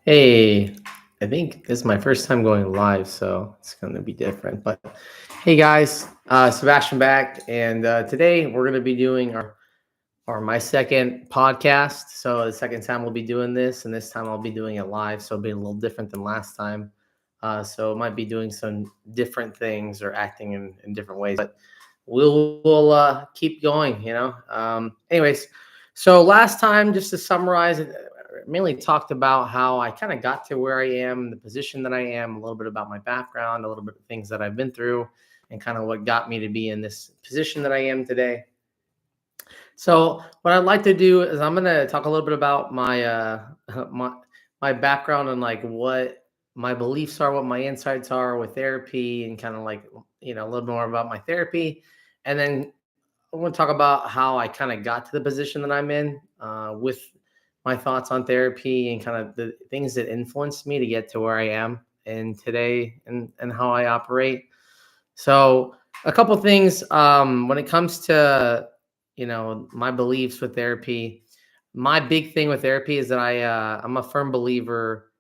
Hey, I think this is my first time going live, so it's going to be different. But hey, guys, Sebastian back, and today we're going to be doing our my second podcast. So the second time we'll be doing this, and this time I'll be doing it live, so it'll be a little different than last time. So it might be doing some different things or acting in different ways, but we'll keep going. Anyways, so last time, just to summarize it, mainly talked about how I kind of got to where I am, the position that I am, a little bit about my background, a little bit of things that I've been through, and kind of what got me to be in this position that I am today. So what I'd like to do is I'm gonna talk a little bit about my my background and like what my beliefs are, what my insights are with therapy, and kind of like a little more about my therapy, and then I want to talk about how I kind of got to the position that I'm in with my thoughts on therapy and kind of the things that influenced me to get to where I am and today and how I operate. So a couple things when it comes to my beliefs with therapy. My big thing with therapy is that I'm a firm believer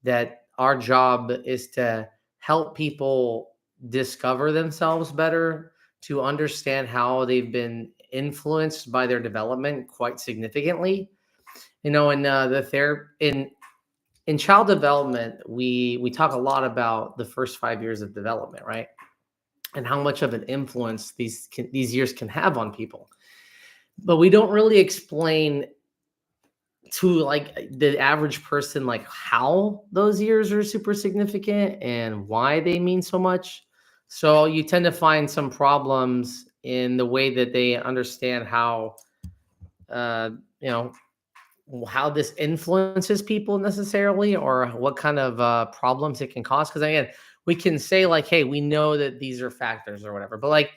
that our job is to help people discover themselves better, to understand how they've been influenced by their development quite significantly. And the therapy in child development, we talk a lot about the first 5 years of development, right? And how much of an influence these years can have on people. But we don't really explain to like the average person like how those years are super significant and why they mean so much. So you tend to find some problems in the way that they understand how uh you know how this influences people necessarily, or what kind of problems it can cause. Because again, we can say like, hey, we know that these are factors or whatever, but like,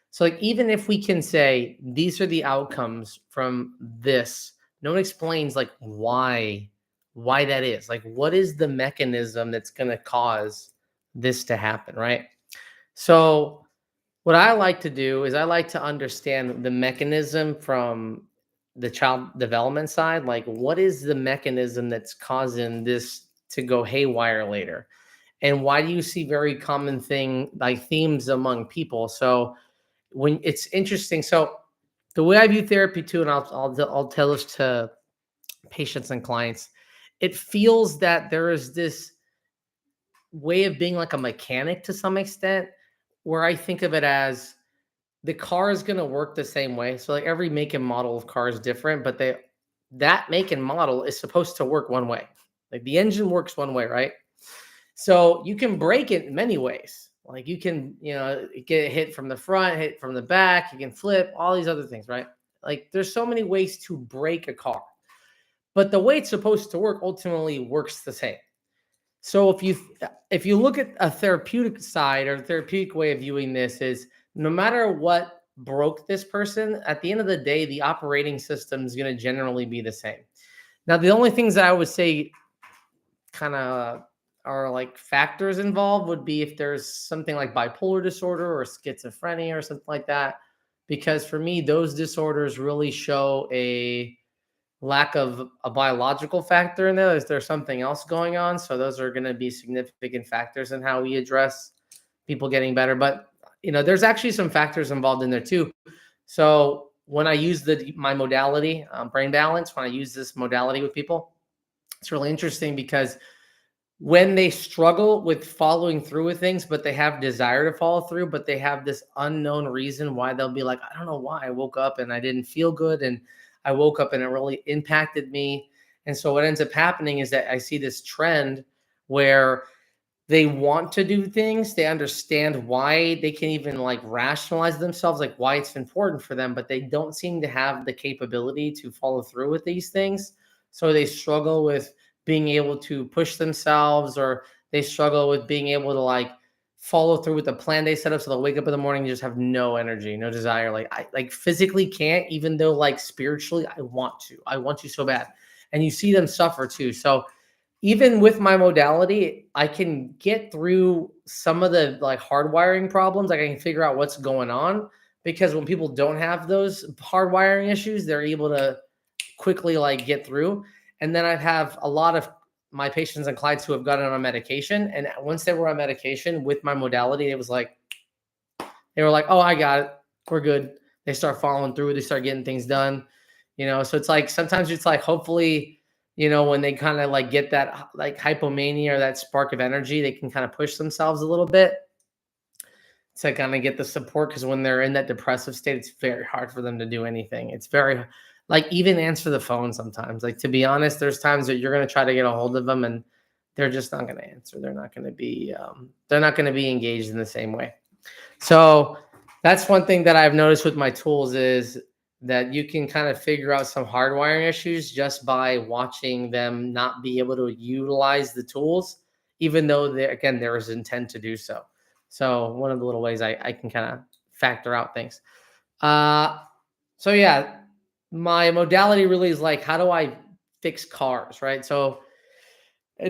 so like even if we can say these are the outcomes from this, no one explains like why that is. Like, what is the mechanism that's going to cause this to happen, right? So what I like to do is I like to understand the mechanism from the child development side. Like, what is the mechanism that's causing this to go haywire later? And why do you see very common thing like themes among people? So when it's interesting, so the way I view therapy too, and I'll tell this to patients and clients, it feels that there is this way of being like a mechanic to some extent, where I think of it as the car is going to work the same way. So like every make and model of car is different, but that make and model is supposed to work one way. Like the engine works one way, right? So you can break it in many ways. Like you can, get hit from the front, hit from the back, you can flip, all these other things, right? Like there's so many ways to break a car. But the way it's supposed to work ultimately works the same. So if you look at a therapeutic side or therapeutic way of viewing this is no matter what broke this person, at the end of the day, the operating system is going to generally be the same. Now, the only things that I would say kind of are like factors involved would be if there's something like bipolar disorder or schizophrenia or something like that. Because for me, those disorders really show a lack of a biological factor in there. Is there something else going on? So those are going to be significant factors in how we address people getting better. But there's actually some factors involved in there too. So when I use my modality, brain balance, when I use this modality with people, it's really interesting because when they struggle with following through with things, but they have desire to follow through, but they have this unknown reason why, they'll be like, I don't know why I woke up and I didn't feel good. And I woke up and it really impacted me. And so what ends up happening is that I see this trend where they want to do things. They understand why, they can even like rationalize themselves, like why it's important for them, but they don't seem to have the capability to follow through with these things. So they struggle with being able to push themselves, or they struggle with being able to like follow through with the plan they set up. So they'll wake up in the morning and just have no energy, no desire. Like I like physically can't, even though like spiritually I want to so bad. And you see them suffer too. So even with my modality, I can get through some of the like hardwiring problems. Like I can figure out what's going on, because when people don't have those hardwiring issues, they're able to quickly like get through. And then I have a lot of my patients and clients who have gotten on medication, and once they were on medication with my modality, it was like they were like, "Oh, I got it. We're good." They start following through. They start getting things done. So it's like sometimes it's like hopefully, when they kind of like get that like hypomania or that spark of energy, they can kind of push themselves a little bit to kind of get the support, because when they're in that depressive state, it's very hard for them to do anything. It's very like even answer the phone sometimes. Like to be honest, there's times that you're going to try to get a hold of them and they're just not going to answer. They're not going to be engaged in the same way. So that's one thing that I've noticed with my tools is that you can kind of figure out some hardwiring issues just by watching them not be able to utilize the tools, even though there is intent to do so. So one of the little ways I can kind of factor out things. Uh, so yeah, my modality really is like, how do I fix cars, right? So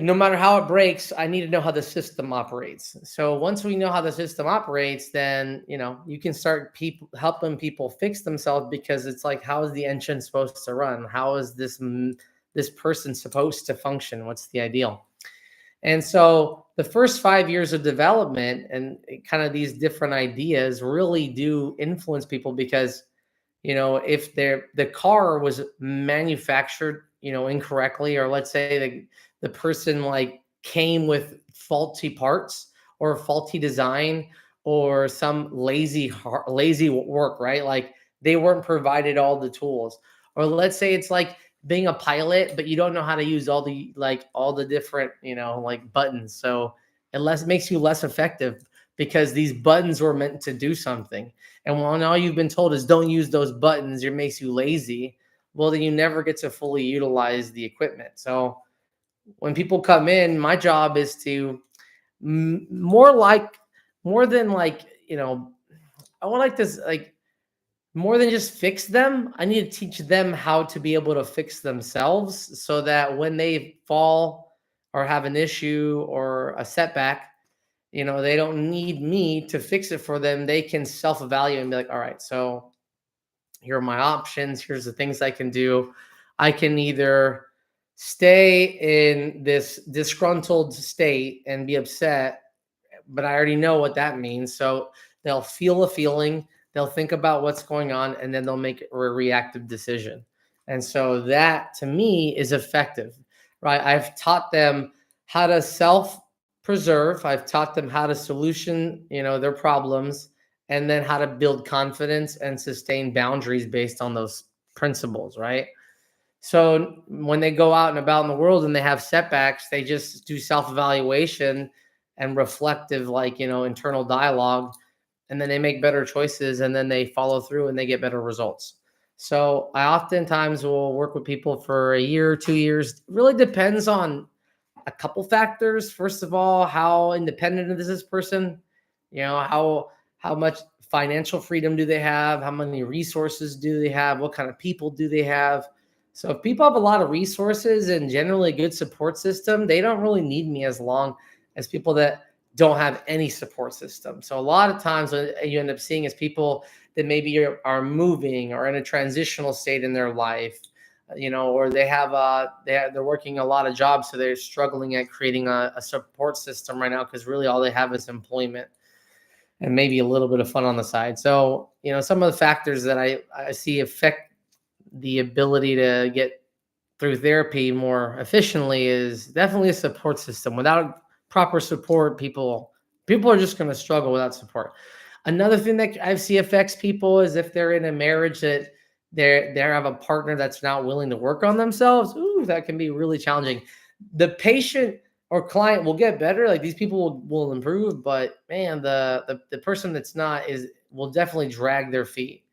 no matter how it breaks, I need to know how the system operates. So once we know how the system operates, then you can start helping people fix themselves, because it's like, how is the engine supposed to run? How is this person supposed to function? What's the ideal? And so the first 5 years of development and kind of these different ideas really do influence people, because if the car was manufactured incorrectly, or let's say the person like came with faulty parts or faulty design or some lazy work, right? Like they weren't provided all the tools. Or let's say it's like being a pilot, but you don't know how to use all the different like buttons, so it makes you less effective, because these buttons were meant to do something. And when all you've been told is don't use those buttons, it makes you lazy. Well, then you never get to fully utilize the equipment. So when people come in, my job is to more than like, I want like this, like more than just fix them. I need to teach them how to be able to fix themselves, so that when they fall or have an issue or a setback, they don't need me to fix it for them. They can self-evaluate and be like, all right, so here are my options. Here's the things I can do. I can either stay in this disgruntled state and be upset, but I already know what that means. So they'll feel a feeling, they'll think about what's going on, and then they'll make a reactive decision. And so that to me is effective, right? I've taught them how to self preserve. I've taught them how to solution, their problems, and then how to build confidence and sustain boundaries based on those principles, right? So when they go out and about in the world and they have setbacks, they just do self-evaluation and reflective, like, internal dialogue, and then they make better choices, and then they follow through and they get better results. So I oftentimes will work with people for a year, 2 years. It really depends on a couple factors. First of all, how independent is this person? How much financial freedom do they have? How many resources do they have? What kind of people do they have? So if people have a lot of resources and generally a good support system, they don't really need me as long as people that don't have any support system. So a lot of times what you end up seeing is people that maybe are moving or in a transitional state in their life, or they're working a lot of jobs, so they're struggling at creating a support system right now, because really all they have is employment and maybe a little bit of fun on the side. So some of the factors that I see affect the ability to get through therapy more efficiently is definitely a support system. Without proper support, people are just going to struggle without support. Another thing that I see affects people is if they're in a marriage that they have a partner that's not willing to work on themselves. Ooh, that can be really challenging. The patient or client will get better. Like these people will improve, but man, the person that's not will definitely drag their feet.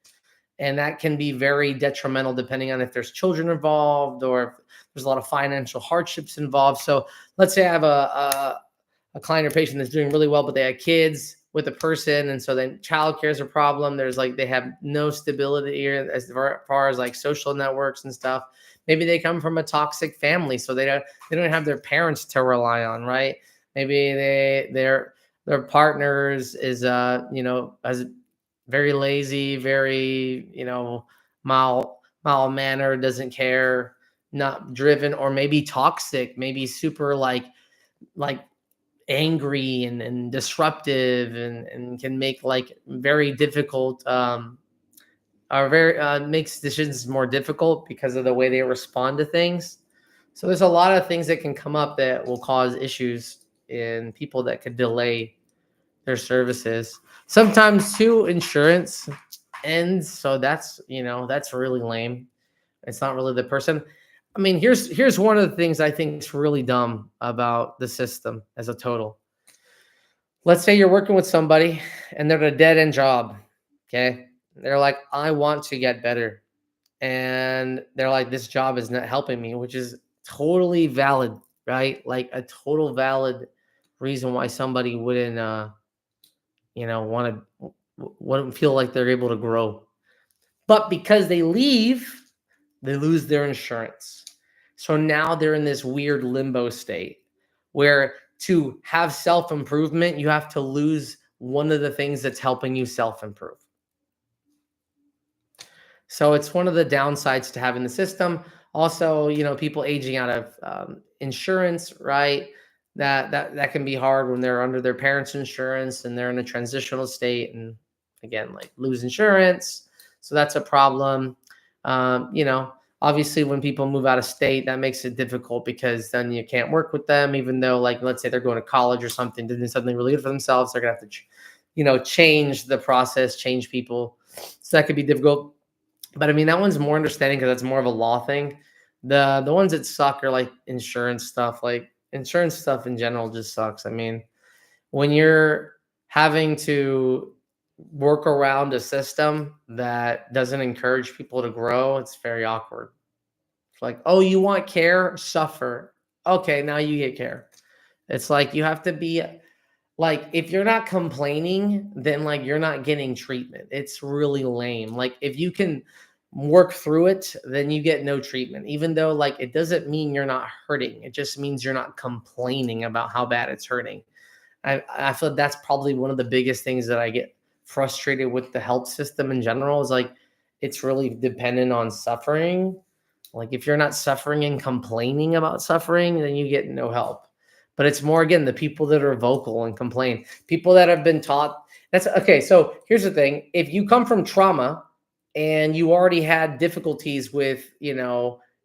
And that can be very detrimental depending on if there's children involved or if there's a lot of financial hardships involved. So let's say I have a client or patient that's doing really well, but they had kids with a person, and so then childcare is a problem. There's like they have no stability here as far as like social networks and stuff. Maybe they come from a toxic family, so they don't have their parents to rely on, right? Maybe their partners is has very lazy, very mild mannered, doesn't care. not driven, or maybe toxic, maybe super like angry and disruptive, and can make like very difficult are very makes decisions more difficult because of the way they respond to things. So there's a lot of things that can come up that will cause issues in people that could delay their services. Sometimes too, insurance ends, so that's really lame. It's not really the person. I mean, here's one of the things I think is really dumb about the system as a total. Let's say you're working with somebody and they're at a dead end job. Okay. They're like, I want to get better. And they're like, this job is not helping me, which is totally valid, right? Like a total valid reason why somebody want to, wouldn't feel like they're able to grow. But because they leave, they lose their insurance. So now they're in this weird limbo state where to have self improvement, you have to lose one of the things that's helping you self improve. So it's one of the downsides to having the system. Also, people aging out of insurance, right? That can be hard when they're under their parents' insurance and they're in a transitional state, and again, like lose insurance. So that's a problem. Obviously, when people move out of state, that makes it difficult because then you can't work with them, even though, like, let's say they're going to college or something, doing something really good for themselves. They're gonna have to, change the process, change people. So that could be difficult. But I mean, that one's more understanding because that's more of a law thing. The ones that suck are like insurance stuff. Like insurance stuff in general just sucks. I mean, when you're having to work around a system that doesn't encourage people to grow, it's very awkward. It's like, oh, you want care? Suffer. Okay, now you get care. It's like you have to be like, if you're not complaining, then like you're not getting treatment. It's really lame. Like if you can work through it, then you get no treatment, even though like it doesn't mean you're not hurting. It just means you're not complaining about how bad it's hurting. I feel that's probably one of the biggest things that I get frustrated with the health system in general is like it's really dependent on suffering. Like if you're not suffering and complaining about suffering, then you get no help. But it's more again the people that are vocal and complain, people that have been taught. That's okay. So here's the thing: if you come from trauma and you already had difficulties with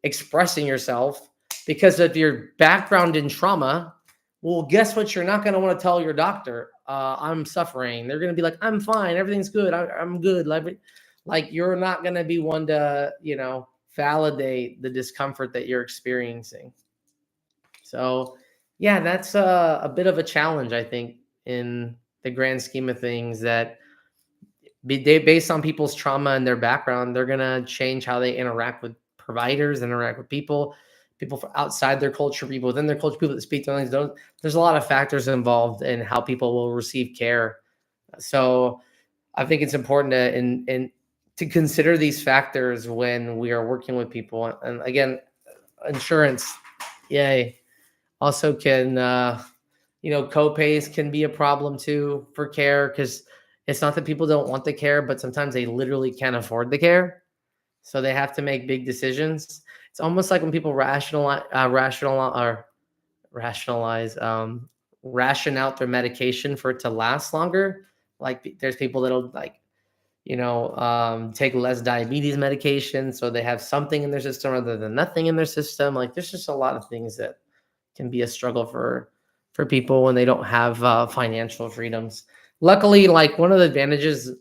expressing yourself because of your background in trauma, well, guess what? You're not going to want to tell your doctor, I'm suffering. They're going to be like, I'm fine. Everything's good. I'm good. Like you're not going to be one to, validate the discomfort that you're experiencing. So, yeah, that's a bit of a challenge, I think, in the grand scheme of things that based on people's trauma and their background, they're going to change how they interact with providers, interact with people from outside their culture, people within their culture, people that speak their language. There's a lot of factors involved in how people will receive care. So I think it's important to consider these factors when we are working with people. And again, insurance, yay. Also can, co-pays can be a problem too for care because it's not that people don't want the care, but sometimes they literally can't afford the care. So they have to make big decisions. It's almost like when people rationalize, ration out their medication for it to last longer. Like there's people that'll like, take less diabetes medication so they have something in their system rather than nothing in their system. Like there's just a lot of things that can be a struggle for people when they don't have financial freedoms. Luckily, like one of the advantages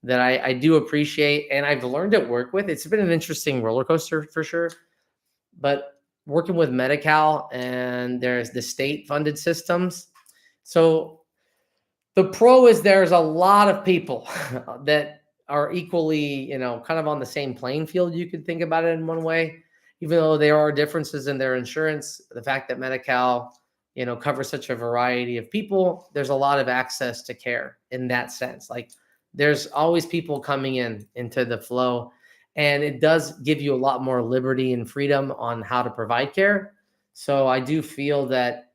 that I do appreciate and I've learned at work with, it's been an interesting roller coaster for sure. But working with Medi-Cal and there's the state funded systems. So the pro is there's a lot of people that are equally, kind of on the same playing field. You could think about it in one way, even though there are differences in their insurance. The fact that Medi-Cal, covers such a variety of people, there's a lot of access to care in that sense. Like there's always people coming into the flow, and it does give you a lot more liberty and freedom on how to provide care. So I do feel that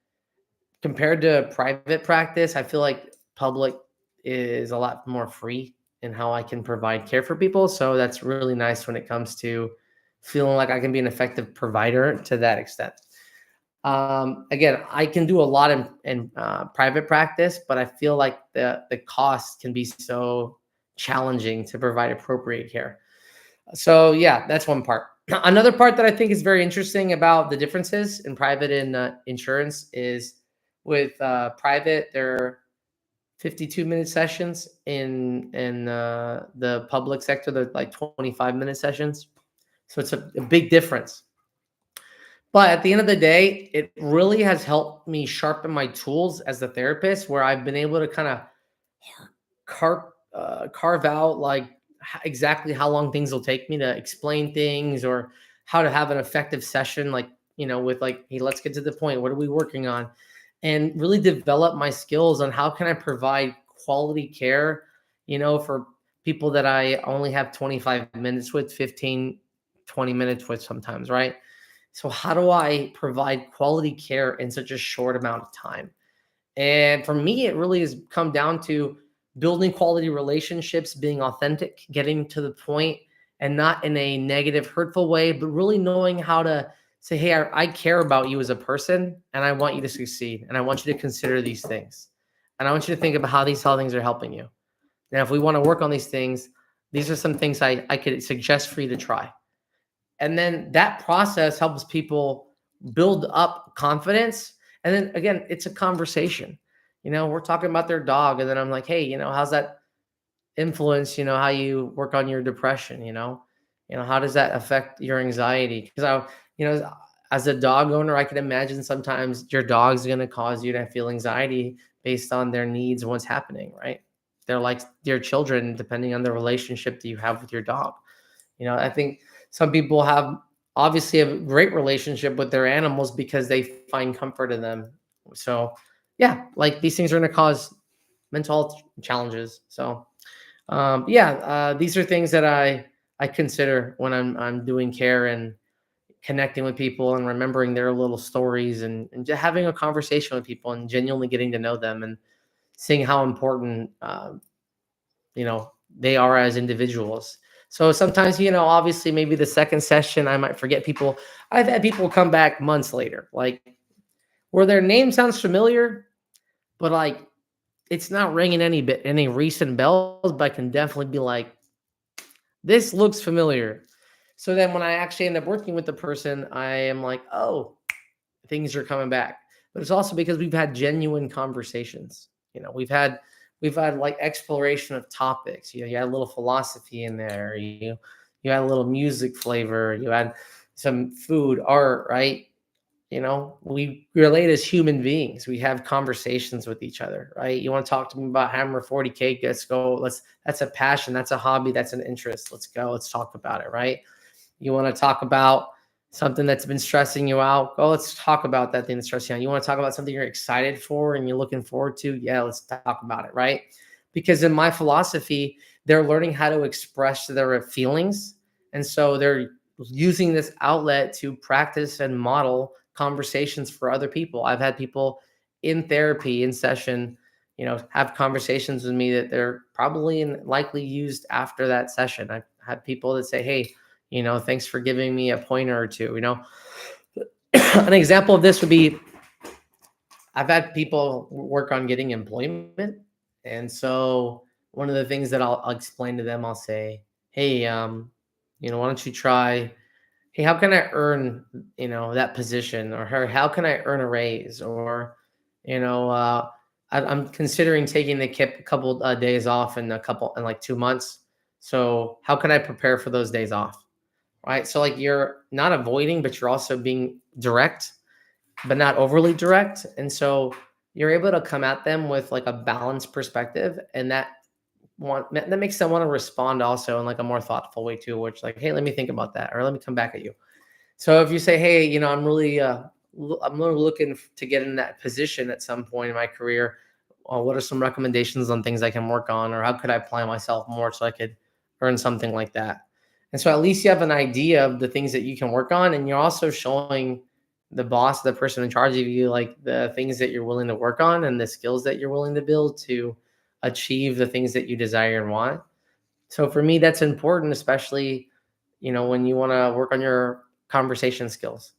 compared to private practice, I feel like public is a lot more free in how I can provide care for people. So that's really nice when it comes to feeling like I can be an effective provider to that extent. Again, I can do a lot in private practice, but I feel like the cost can be so challenging to provide appropriate care. So yeah, that's one part. Another part that I think is very interesting about the differences in private and insurance is with private, there are 52-minute sessions. In the public sector, they're like 25-minute sessions. So it's a big difference. But at the end of the day, it really has helped me sharpen my tools as a therapist, where I've been able to kind of carve out like exactly how long things will take me to explain things, or how to have an effective session, like, with like, hey, let's get to the point. What are we working on? And really develop my skills on how can I provide quality care, for people that I only have 25 minutes with, 15, 20 minutes with sometimes, right? So how do I provide quality care in such a short amount of time? And for me, it really has come down to building quality relationships, being authentic, getting to the point, and not in a negative, hurtful way, but really knowing how to say, hey, I care about you as a person, and I want you to succeed. And I want you to consider these things. And I want you to think about how these all things are helping you. Now, if we want to work on these things, these are some things I could suggest for you to try. And then that process helps people build up confidence. And then again, it's a conversation. We're talking about their dog, and then I'm like, hey, how's that influence, how you work on your depression? How does that affect your anxiety? Because as a dog owner, I can imagine sometimes your dog's going to cause you to feel anxiety based on their needs and what's happening, right? They're like your children, depending on the relationship that you have with your dog. I think some people have obviously a great relationship with their animals because they find comfort in them. So, yeah, like these things are going to cause mental health challenges. So, these are things that I consider when I'm doing care and connecting with people and remembering their little stories, and just having a conversation with people and genuinely getting to know them and seeing how important they are as individuals. So sometimes, obviously maybe the second session I might forget people. I've had people come back months later, like where their name sounds familiar, but like it's not ringing any recent bells, but I can definitely be like, this looks familiar. So then when I actually end up working with the person, I am like, oh, things are coming back. But it's also because we've had genuine conversations. We've had like exploration of topics. You had a little philosophy in there. You had a little music flavor. You had some food, art, right? We relate as human beings. We have conversations with each other, right? You want to talk to me about Hammer 40K? Let's go. That's a passion. That's a hobby. That's an interest. Let's go. Let's talk about it, right? You want to talk about something that's been stressing you out? Go, let's talk about that thing that's stressing you out. You want to talk about something you're excited for and you're looking forward to? Yeah, let's talk about it, right? Because in my philosophy, they're learning how to express their feelings. And so they're using this outlet to practice and model conversations for other people. I've had people in therapy, in session, have conversations with me that they're probably and likely used after that session. I've had people that say, hey, thanks for giving me a pointer or two. An example of this would be, I've had people work on getting employment. And so one of the things that I'll explain to them, I'll say, hey, why don't you try, hey, how can I earn, that position? Or how can I earn a raise? Or, you know, uh, I'm considering taking the couple days off in like 2 months. So how can I prepare for those days off? Right. So like you're not avoiding, but you're also being direct, but not overly direct. And so you're able to come at them with like a balanced perspective. And that makes them want to respond also in like a more thoughtful way too, which like, hey, let me think about that, or let me come back at you. So if you say, hey, I'm really looking to get in that position at some point in my career. What are some recommendations on things I can work on, or how could I apply myself more so I could earn something like that? And so at least you have an idea of the things that you can work on, and you're also showing the boss, the person in charge of you, like the things that you're willing to work on and the skills that you're willing to build to achieve the things that you desire and want. So for me, that's important, especially when you want to work on your conversation skills,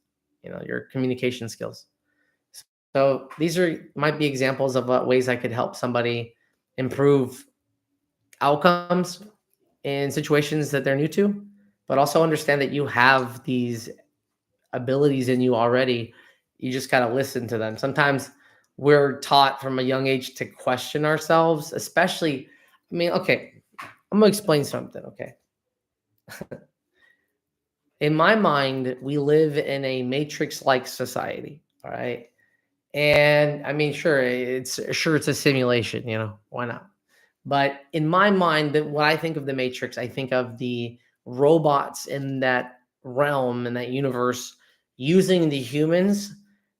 your communication skills. So these might be examples of ways I could help somebody improve outcomes in situations that they're new to, but also understand that you have these abilities in you already. You just got to listen to them. Sometimes we're taught from a young age to question ourselves, especially, okay, I'm going to explain something, okay? In my mind, we live in a matrix-like society, all right? And sure it's a simulation, why not? But in my mind, that when I think of the Matrix, I think of the robots in that realm, in that universe, using the humans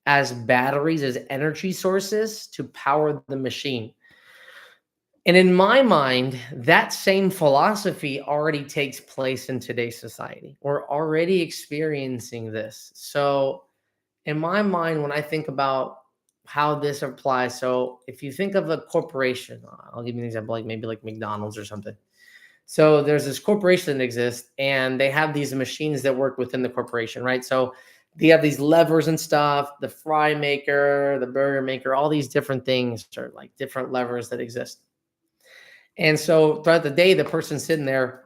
as batteries, as energy sources to power the machine. And in my mind, that same philosophy already takes place in today's society. We're already experiencing this. So in my mind, when I think about how this applies, so if you think of a corporation, I'll give you an example, like maybe like McDonald's or something. So there's this corporation that exists, and they have these machines that work within the corporation, right? So they have these levers and stuff, the fry maker, the burger maker, all these different things are like different levers that exist. And so throughout the day, the person's sitting there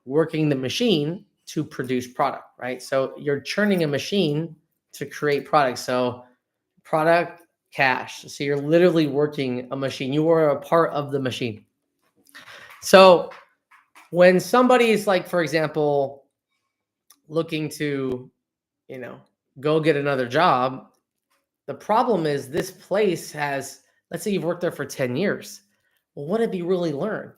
working the machine to produce product, right? So you're churning a machine to create product. So product, cash. So you're literally working a machine. You are a part of the machine. So when somebody is like, for example, looking to, you know, go get another job, the problem is this place has, let's say you've worked there for 10 years. Well, what have you really learned?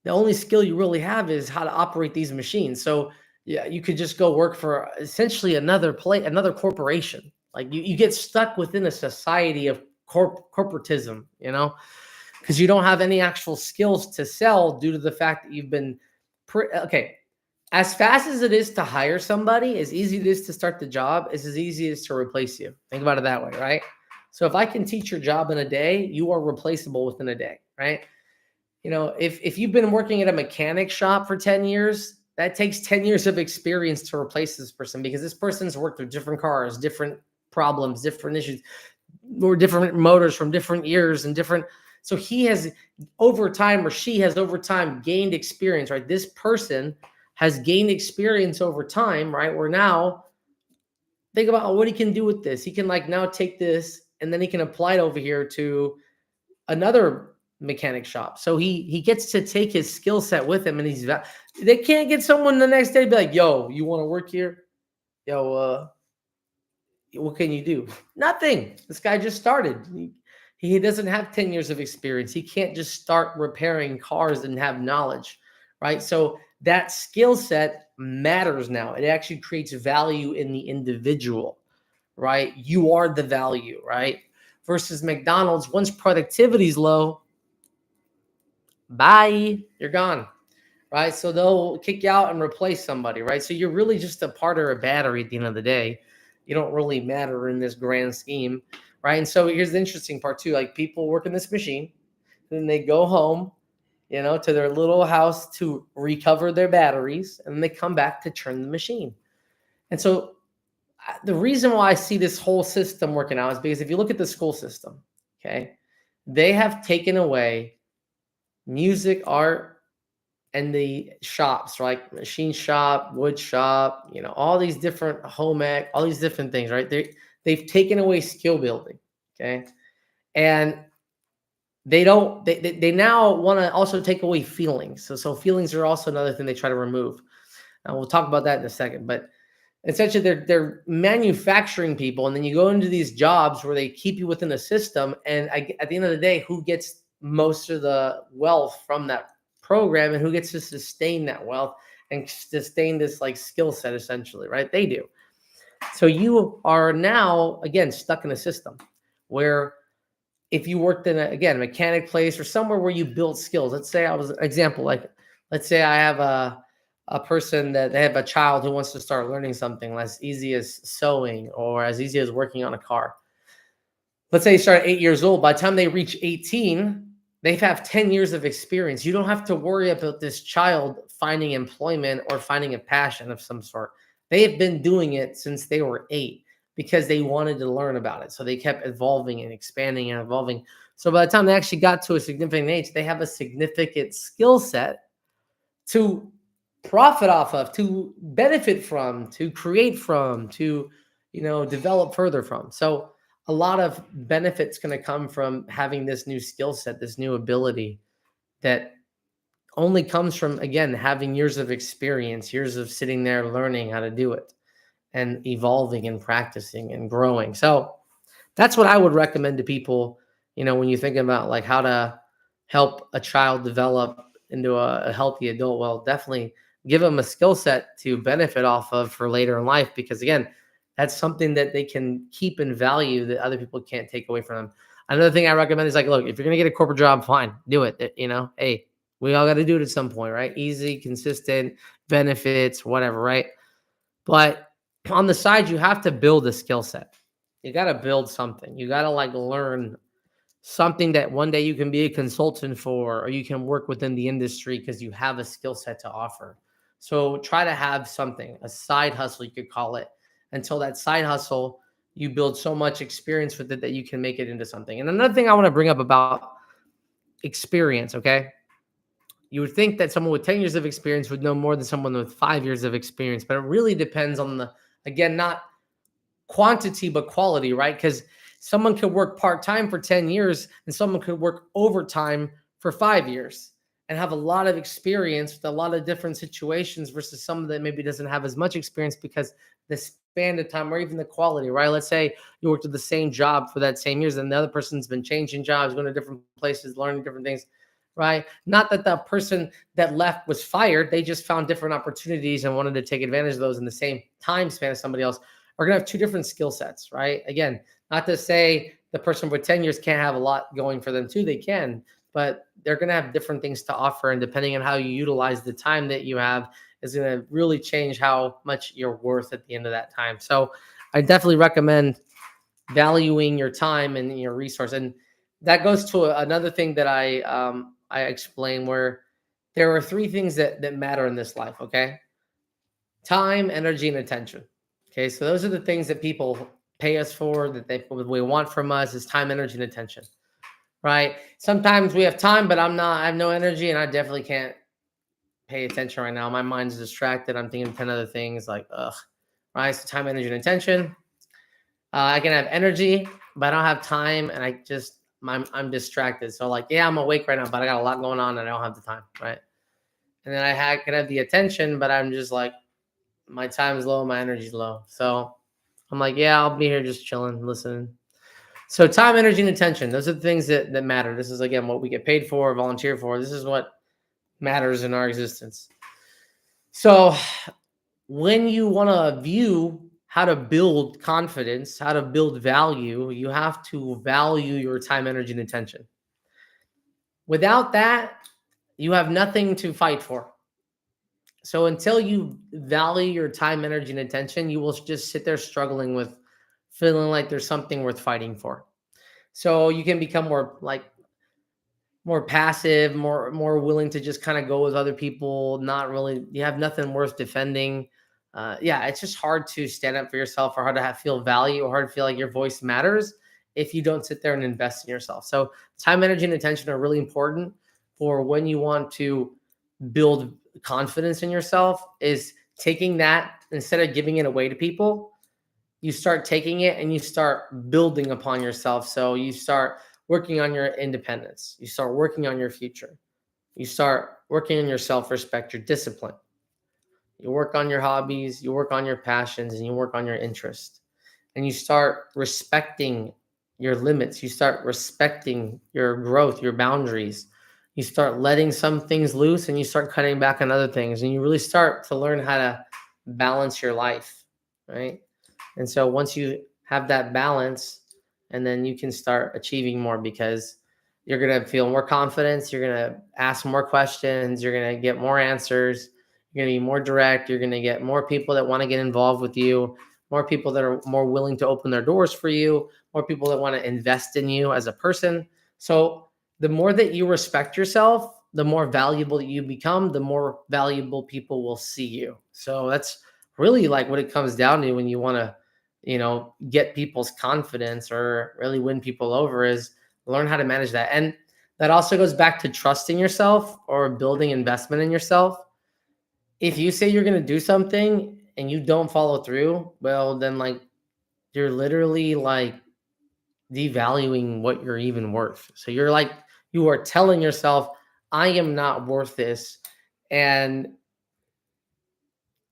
The only skill you really have is how to operate these machines. So yeah, you could just go work for essentially another corporation. Like you get stuck within a society of corporatism, because you don't have any actual skills to sell due to the fact that you've been okay. As fast as it is to hire somebody, as easy it is to start the job, is as easy as to replace you. Think about it that way, right? So if I can teach your job in a day, you are replaceable within a day, right? If you've been working at a mechanic shop for 10 years, that takes 10 years of experience to replace this person, because this person's worked with different cars, different problems, different issues, or different motors from different years and different. So he has over time, or she has over time gained experience, right? This person has gained experience over time, right? Where now think about what he can do with this. He can now take this and then he can apply it over here to another mechanic shop. So he gets to take his skill set with him, and they can't get someone the next day to be like, yo, you want to work here? Yo, what can you do? Nothing. This guy just started. He doesn't have 10 years of experience. He can't just start repairing cars and have knowledge, right? So that skill set matters now. It actually creates value in the individual, right? You are the value, right? Versus McDonald's, once productivity is low, bye, you're gone, right? So they'll kick you out and replace somebody, right? So you're really just a part of a battery at the end of the day. You don't really matter in this grand scheme, right? And so here's the interesting part too. Like, people work in this machine, then they go home, to their little house to recover their batteries, and they come back to turn the machine. And so the reason why I see this whole system working out is because if you look at the school system, okay, they have taken away music, art, and the shops, right? Machine shop, wood shop, all these different home ec, all these different things, right? They've taken away skill building, okay? And they now want to also take away feelings. So feelings are also another thing they try to remove. And we'll talk about that in a second. But essentially they're manufacturing people, and then you go into these jobs where they keep you within the system, and at the end of the day, who gets most of the wealth from that program, and who gets to sustain that wealth and sustain this skill set, essentially, right? They do. So you are now again stuck in a system where if you worked in a mechanic place or somewhere where you build skills, let's say let's say I have a person that they have a child who wants to start learning something as easy as sewing or as easy as working on a car. Let's say they start at 8 years old. By the time they reach 18, They have 10 years of experience. You don't have to worry about this child finding employment or finding a passion of some sort. They have been doing it since they were 8 because they wanted to learn about it. So they kept evolving and expanding and evolving. So by the time they actually got to a significant age, they have a significant skill set to profit off of, to benefit from, to create from, to develop further from. So a lot of benefits going to come from having this new skill set, this new ability that only comes from, again, having years of experience, years of sitting there learning how to do it and evolving and practicing and growing. So that's what I would recommend to people, when you think about like how to help a child develop into a healthy adult. Well, definitely give them a skill set to benefit off of for later in life, because again, that's something that they can keep in value that other people can't take away from them. Another thing I recommend is like, look, if you're going to get a corporate job, fine, do it. Hey, we all got to do it at some point, right? Easy, consistent, benefits, whatever, right? But on the side, you have to build a skill set. You got to build something. You got to like learn something that one day you can be a consultant for, or you can work within the industry because you have a skill set to offer. So try to have something, a side hustle, you could call it, until that side hustle, you build so much experience with it that you can make it into something. And another thing I want to bring up about experience, okay? You would think that someone with 10 years of experience would know more than someone with 5 years of experience, but it really depends on again, not quantity, but quality, right? Because someone could work part-time for 10 years and someone could work overtime for 5 years and have a lot of experience with a lot of different situations versus someone that maybe doesn't have as much experience because the span of time or even the quality, right? Let's say you worked at the same job for that same years and the other person's been changing jobs, going to different places, learning different things, right? Not that the person that left was fired. They just found different opportunities and wanted to take advantage of those in the same time span as somebody else. Are going to have two different skill sets, right? Again, not to say the person with 10 years can't have a lot going for them too. They can, but they're going to have different things to offer. And depending on how you utilize the time that you have is going to really change how much you're worth at the end of that time. So I definitely recommend valuing your time and your resource. And that goes to another thing that I explain, where there are 3 things that matter in this life. Okay. Time, energy, and attention. Okay. So those are the things that people pay us for, that we want from us, is time, energy, and attention. Right. Sometimes we have time, but I have no energy, and I definitely can't pay attention right now. My mind's distracted. I'm thinking 10 other things, like, ugh. Right. So time, energy, and attention. I can have energy, but I don't have time, and I'm distracted. So like, yeah, I'm awake right now, but I got a lot going on and I don't have the time, right? And then can have the attention, but I'm just like, my time is low, my energy's low. So I'm like, yeah, I'll be here just chilling, listening. So time, energy, and attention, those are the things that matter. This is, again, what we get paid for, volunteer for. This is what matters in our existence. So when you want to view how to build confidence, how to build value, you have to value your time, energy, and attention. Without that, you have nothing to fight for. So until you value your time, energy, and attention, you will just sit there struggling with feeling like there's something worth fighting for. So you can become more passive, more willing to just kind of go with other people. Not really, you have nothing worth defending. Yeah, it's just hard to stand up for yourself, or hard to feel value, or hard to feel like your voice matters if you don't sit there and invest in yourself. So time, energy, and attention are really important for when you want to build confidence in yourself. Is taking that, instead of giving it away to people, you start taking it and you start building upon yourself. So you start working on your independence. You start working on your future. You start working on your self-respect, your discipline. You work on your hobbies, you work on your passions, and you work on your interests. And you start respecting your limits. You start respecting your growth, your boundaries. You start letting some things loose, and you start cutting back on other things. And you really start to learn how to balance your life, right? And so once you have that balance, and then you can start achieving more, because you're going to feel more confidence. You're going to ask more questions. You're going to get more answers. You're going to be more direct. You're going to get more people that want to get involved with you, more people that are more willing to open their doors for you, more people that want to invest in you as a person. So the more that you respect yourself, the more valuable you become, the more valuable people will see you. So that's really like what it comes down to when you want to, get people's confidence or really win people over, is learn how to manage that. And that also goes back to trusting yourself or building investment in yourself. If you say you're going to do something and you don't follow through, well, then like you're literally like devaluing what you're even worth. So you're like, you are telling yourself, I am not worth this. And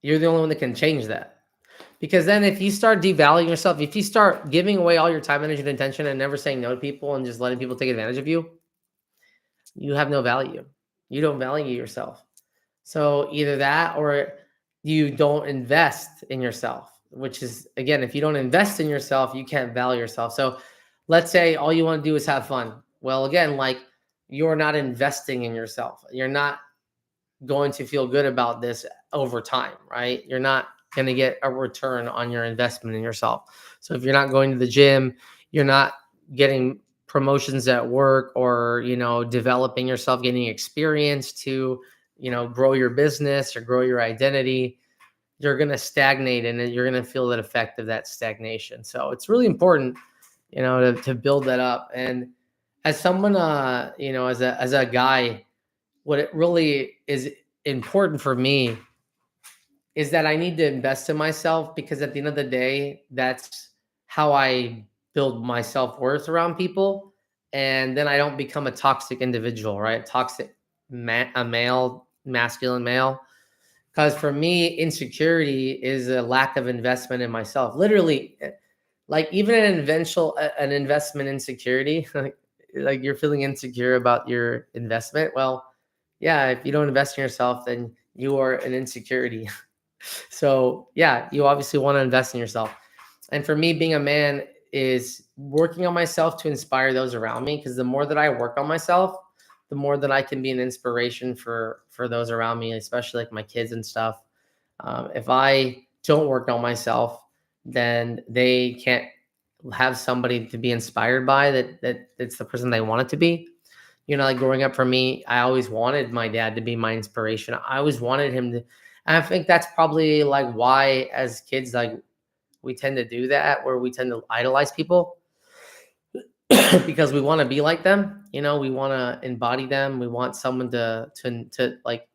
you're the only one that can change that. Because then if you start devaluing yourself, if you start giving away all your time, energy, and attention and never saying no to people and just letting people take advantage of you, you have no value. You don't value yourself. So either that or you don't invest in yourself, which is, again, if you don't invest in yourself, you can't value yourself. So let's say all you want to do is have fun. Well, again, like you're not investing in yourself. You're not going to feel good about this over time, right? You're not going to get a return on your investment in yourself. So if you're not going to the gym, you're not getting promotions at work or, developing yourself, getting experience to, grow your business or grow your identity, you're going to stagnate and then you're going to feel that effect of that stagnation. So it's really important, to build that up. And as someone, as a guy, what it really is important for me is that I need to invest in myself, because at the end of the day, that's how I build my self-worth around people. And then I don't become a toxic individual, right? Toxic, a male, masculine male. Because for me, insecurity is a lack of investment in myself. Literally, like even an investment in security, like you're feeling insecure about your investment. Well, yeah, if you don't invest in yourself, then you are an insecurity. So yeah, you obviously want to invest in yourself. And for me, being a man is working on myself to inspire those around me. Because the more that I work on myself, the more that I can be an inspiration for those around me, especially like my kids and stuff. If I don't work on myself, then they can't have somebody to be inspired by that it's the person they want it to be. Like growing up for me, I always wanted my dad to be my inspiration. I always wanted him to, and I think that's probably like why as kids, like we tend to do that, where we tend to idolize people because we want to be like them. We want to embody them. We want someone to like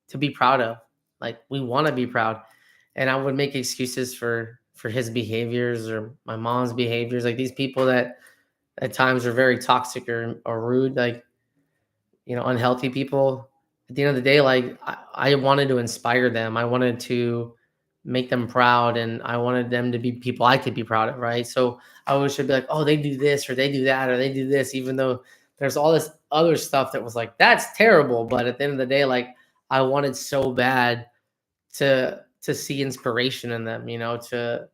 to be proud of. Like we want to be proud. And I would make excuses for his behaviors or my mom's behaviors, like these people that at times are very toxic or rude, like unhealthy people. At the end of the day, like I wanted to inspire them. I wanted to make them proud, and I wanted them to be people I could be proud of, right? So I always should be like, oh, they do this or they do that or they do this, even though there's all this other stuff that was like, that's terrible. But at the end of the day, like I wanted so bad to see inspiration in them, to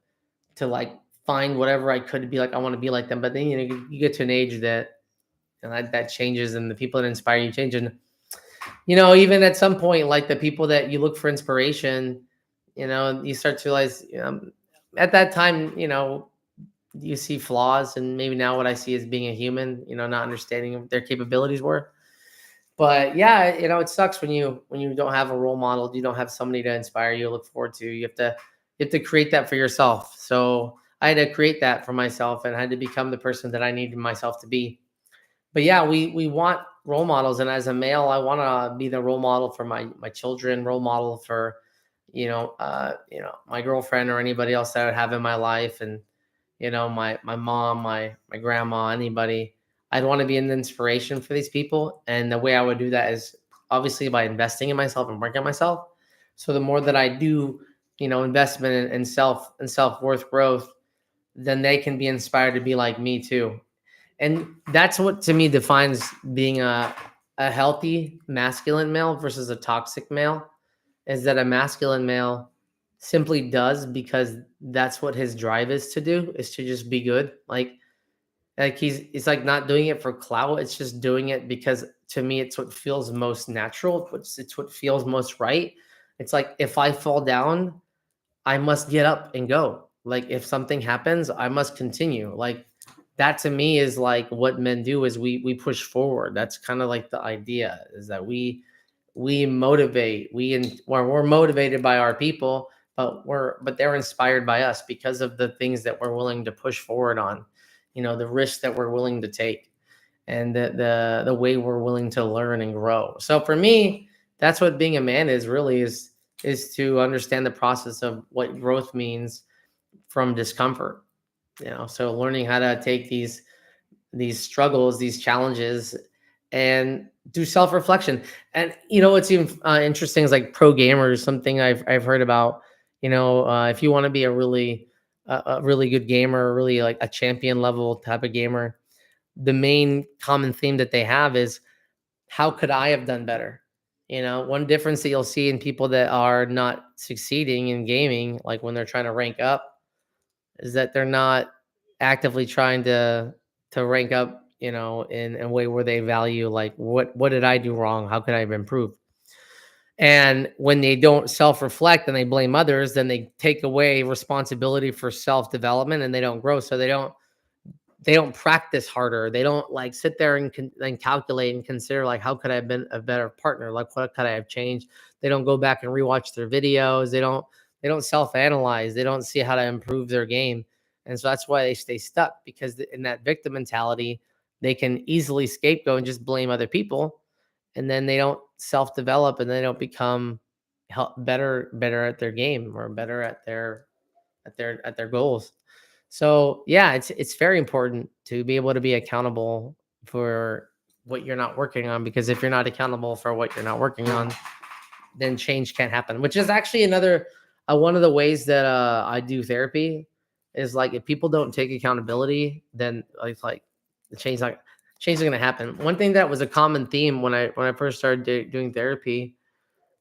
like find whatever I could to be like, I want to be like them. But then, you get to an age that, that changes, and the people that inspire you change. And, even at some point, like the people that you look for inspiration, you start to realize, at that time, you see flaws. And maybe now what I see is being a human, not understanding what their capabilities were. But yeah, it sucks when you don't have a role model, you don't have somebody to inspire you, look forward to. You have to create that for yourself. So I had to create that for myself, and I had to become the person that I needed myself to be. But yeah, we want role models, and as a male, I want to be the role model for my children, role model for my girlfriend or anybody else that I would have in my life, and my mom, my grandma, anybody. I'd want to be an inspiration for these people, and the way I would do that is obviously by investing in myself and working on myself. So the more that I do, investment in self and self-worth growth, then they can be inspired to be like me too. And that's what to me defines being a healthy masculine male versus a toxic male, is that a masculine male simply does because that's what his drive is to do, is to just be good. Like he's like not doing it for clout. It's just doing it because to me it's what feels most natural. It's what feels most right. It's like if I fall down, I must get up and go. Like if something happens, I must continue. Like that to me is like what men do is we push forward. That's kind of like the idea is that we motivate, we're motivated by our people, but they're inspired by us because of the things that we're willing to push forward on, the risks that we're willing to take, and the way we're willing to learn and grow. So for me, that's what being a man is really, is to understand the process of what growth means from discomfort. So learning how to take these struggles, these challenges, and do self-reflection. And what's even interesting is like pro gamers, something I've heard about. If you want to be a really good gamer, really like a champion level type of gamer, the main common theme that they have is, how could I have done better? One difference that you'll see in people that are not succeeding in gaming, like when they're trying to rank up, is that they're not actively trying to rank up, in a way where they value, like, what did I do wrong? How could I have improved? And when they don't self-reflect and they blame others, then they take away responsibility for self-development, and they don't grow. So they don't practice harder. They don't like sit there and calculate and consider, like, how could I have been a better partner? Like, what could I have changed? They don't go back and rewatch their videos. They don't self-analyze. They don't see how to improve their game. And so that's why they stay stuck, because in that victim mentality, they can easily scapegoat and just blame other people. And then they don't self-develop, and they don't become better at their game, or better at their goals. So yeah, it's very important to be able to be accountable for what you're not working on, because if you're not accountable for what you're not working on, then change can't happen. Which is actually another one of the ways that I do therapy, is like, if people don't take accountability, then like the change is going to happen. One thing that was a common theme when I first started doing therapy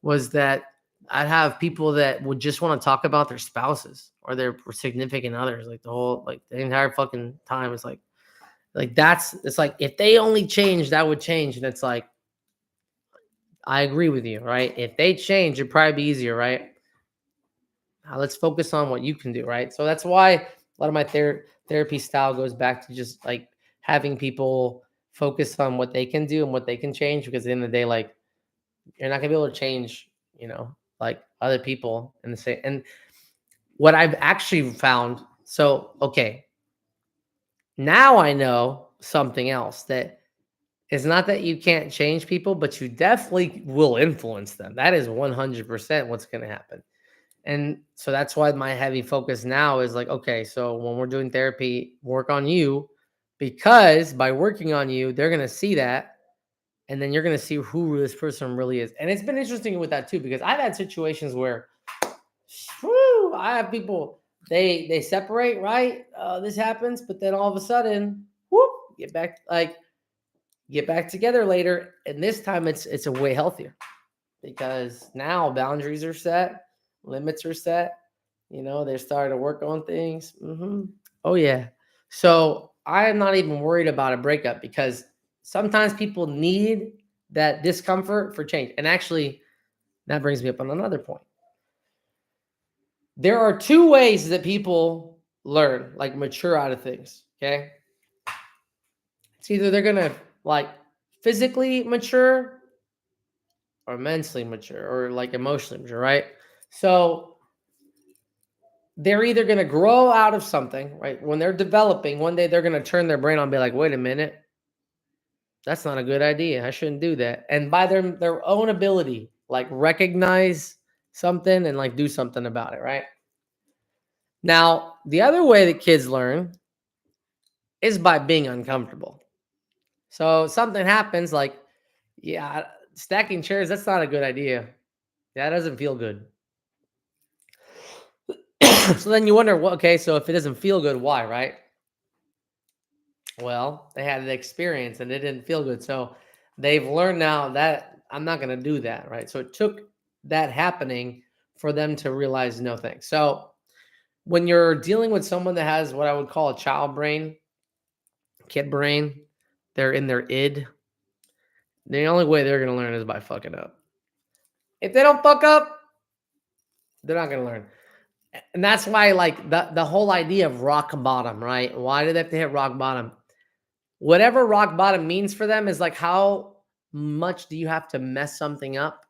was that I'd have people that would just want to talk about their spouses or their significant others, like the entire fucking time. It's like it's like, if they only changed, that would change. And it's like, I agree with you, right? If they change, it'd probably be easier, right? Now let's focus on what you can do, right? So that's why a lot of my therapy style goes back to just like having people focus on what they can do and what they can change, because at the end of the day, like, you're not gonna be able to change, like, other people in the same. And what I've actually found, so okay, now I know something else, that it's not that you can't change people, but you definitely will influence them. That is 100% what's going to happen. And so that's why my heavy focus now is like, okay, so when we're doing therapy, work on you, because by working on you, they're going to see that. And then you're going to see who this person really is. And it's been interesting with that too, because I've had situations where, I have people, they separate, right? This happens, but then all of a sudden, whoop, get back together later, and this time it's a way healthier, because now boundaries are set, limits are set. They're starting to work on things. Oh yeah. So I am not even worried about a breakup, because sometimes people need that discomfort for change. And actually, that brings me up on another point. There are two ways that people learn, like, mature out of things. Okay. It's either they're going to, like, physically mature, or mentally mature, or like emotionally mature, right? So they're either going to grow out of something, right? When they're developing, one day they're going to turn their brain on and be like, wait a minute, that's not a good idea. I shouldn't do that. And by their own ability, like, recognize something and like do something about it, right? Now, the other way that kids learn is by being uncomfortable. So something happens, like, yeah, stacking chairs, that's not a good idea. That doesn't feel good. So then you wonder, well, okay, so if it doesn't feel good, why, right? Well, they had an experience and it didn't feel good. So they've learned now that I'm not going to do that, right? So it took that happening for them to realize, no thanks. So when you're dealing with someone that has what I would call a child brain, kid brain, they're in their id, the only way they're going to learn is by fucking up. If they don't fuck up, they're not going to learn. And that's why, like, the whole idea of rock bottom, right? Why do they have to hit rock bottom? Whatever rock bottom means for them is like, how much do you have to mess something up